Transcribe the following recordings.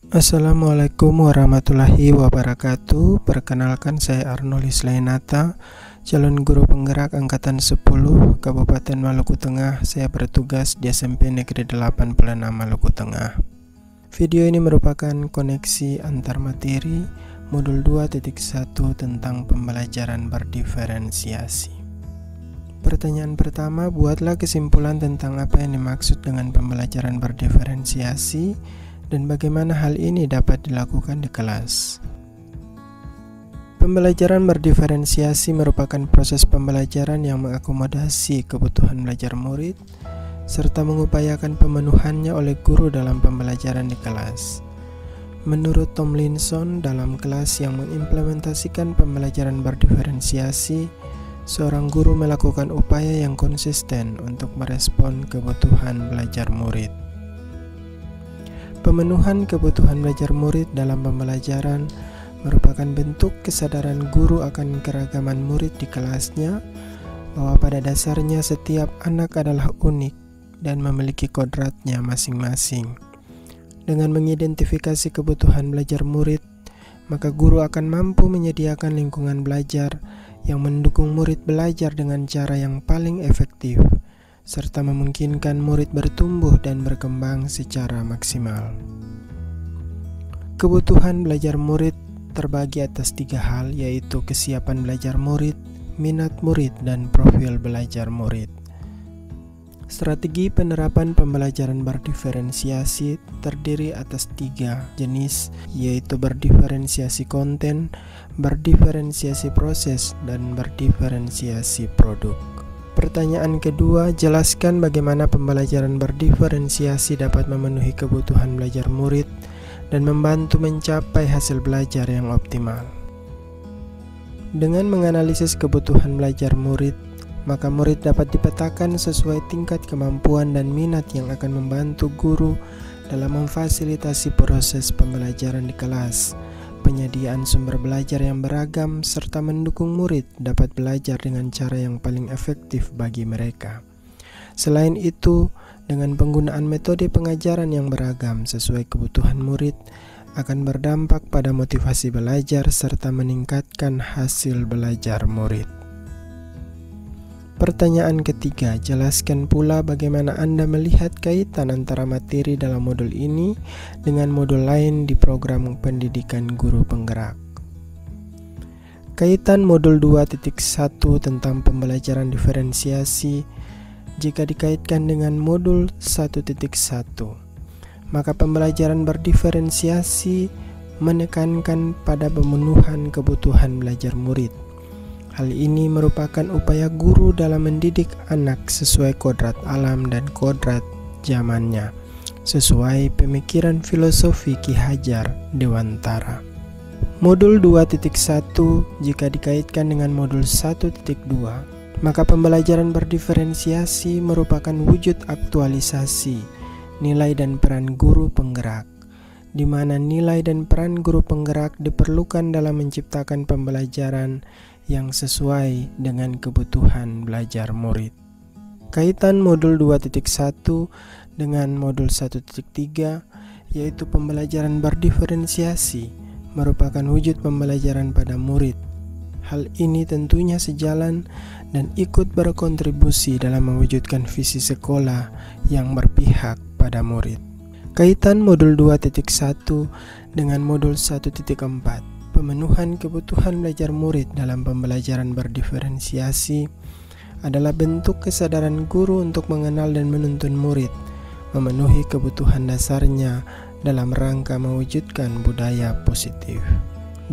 Assalamualaikum warahmatullahi wabarakatuh. Perkenalkan, saya Arnold Islainata, calon guru penggerak angkatan 10 Kabupaten Maluku Tengah. Saya bertugas di SMP Negeri 8 Pelenam Maluku Tengah. Video ini merupakan koneksi antar materi modul 2.1 tentang pembelajaran berdiferensiasi. Pertanyaan pertama, buatlah kesimpulan tentang apa yang dimaksud dengan pembelajaran berdiferensiasi dan bagaimana hal ini dapat dilakukan di kelas. Pembelajaran berdiferensiasi merupakan proses pembelajaran yang mengakomodasi kebutuhan belajar murid serta mengupayakan pemenuhannya oleh guru dalam pembelajaran di kelas. Menurut Tomlinson, dalam kelas yang mengimplementasikan pembelajaran berdiferensiasi, seorang guru melakukan upaya yang konsisten untuk merespon kebutuhan belajar murid. Pemenuhan kebutuhan belajar murid dalam pembelajaran merupakan bentuk kesadaran guru akan keragaman murid di kelasnya, bahwa pada dasarnya setiap anak adalah unik dan memiliki kodratnya masing-masing. Dengan mengidentifikasi kebutuhan belajar murid, maka guru akan mampu menyediakan lingkungan belajar yang mendukung murid belajar dengan cara yang paling efektif, serta memungkinkan murid bertumbuh dan berkembang secara maksimal. Kebutuhan belajar murid terbagi atas 3 hal, yaitu kesiapan belajar murid, minat murid, dan profil belajar murid. Strategi penerapan pembelajaran berdiferensiasi terdiri atas 3 jenis, yaitu berdiferensiasi konten, berdiferensiasi proses, dan berdiferensiasi produk. Pertanyaan kedua, jelaskan bagaimana pembelajaran berdiferensiasi dapat memenuhi kebutuhan belajar murid dan membantu mencapai hasil belajar yang optimal. Dengan menganalisis kebutuhan belajar murid, maka murid dapat dipetakan sesuai tingkat kemampuan dan minat yang akan membantu guru dalam memfasilitasi proses pembelajaran di kelas, penyediaan sumber belajar yang beragam, serta mendukung murid dapat belajar dengan cara yang paling efektif bagi mereka. Selain itu, dengan penggunaan metode pengajaran yang beragam sesuai kebutuhan murid akan berdampak pada motivasi belajar serta meningkatkan hasil belajar murid. Pertanyaan ketiga, jelaskan pula bagaimana Anda melihat kaitan antara materi dalam modul ini dengan modul lain di program pendidikan guru penggerak. Kaitan modul 2.1 tentang pembelajaran diferensiasi jika dikaitkan dengan modul 1.1, maka pembelajaran berdiferensiasi menekankan pada pemenuhan kebutuhan belajar murid. Hal ini merupakan upaya guru dalam mendidik anak sesuai kodrat alam dan kodrat zamannya, sesuai pemikiran filosofi Ki Hajar Dewantara. Modul 2.1 jika dikaitkan dengan modul 1.2, maka pembelajaran berdiferensiasi merupakan wujud aktualisasi nilai dan peran guru penggerak, di mana nilai dan peran guru penggerak diperlukan dalam menciptakan pembelajaran yang sesuai dengan kebutuhan belajar murid. Kaitan modul 2.1 dengan modul 1.3, yaitu pembelajaran berdiferensiasi merupakan wujud pembelajaran pada murid. Hal ini tentunya sejalan dan ikut berkontribusi dalam mewujudkan visi sekolah yang berpihak pada murid. Kaitan modul 2.1 dengan modul 1.4, pemenuhan kebutuhan belajar murid dalam pembelajaran berdiferensiasi adalah bentuk kesadaran guru untuk mengenal dan menuntun murid, memenuhi kebutuhan dasarnya dalam rangka mewujudkan budaya positif.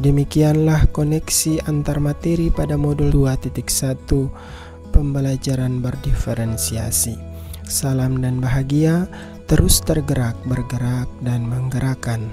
Demikianlah koneksi antar materi pada modul 2.1 pembelajaran berdiferensiasi. Salam dan bahagia, terus tergerak, bergerak, dan menggerakkan.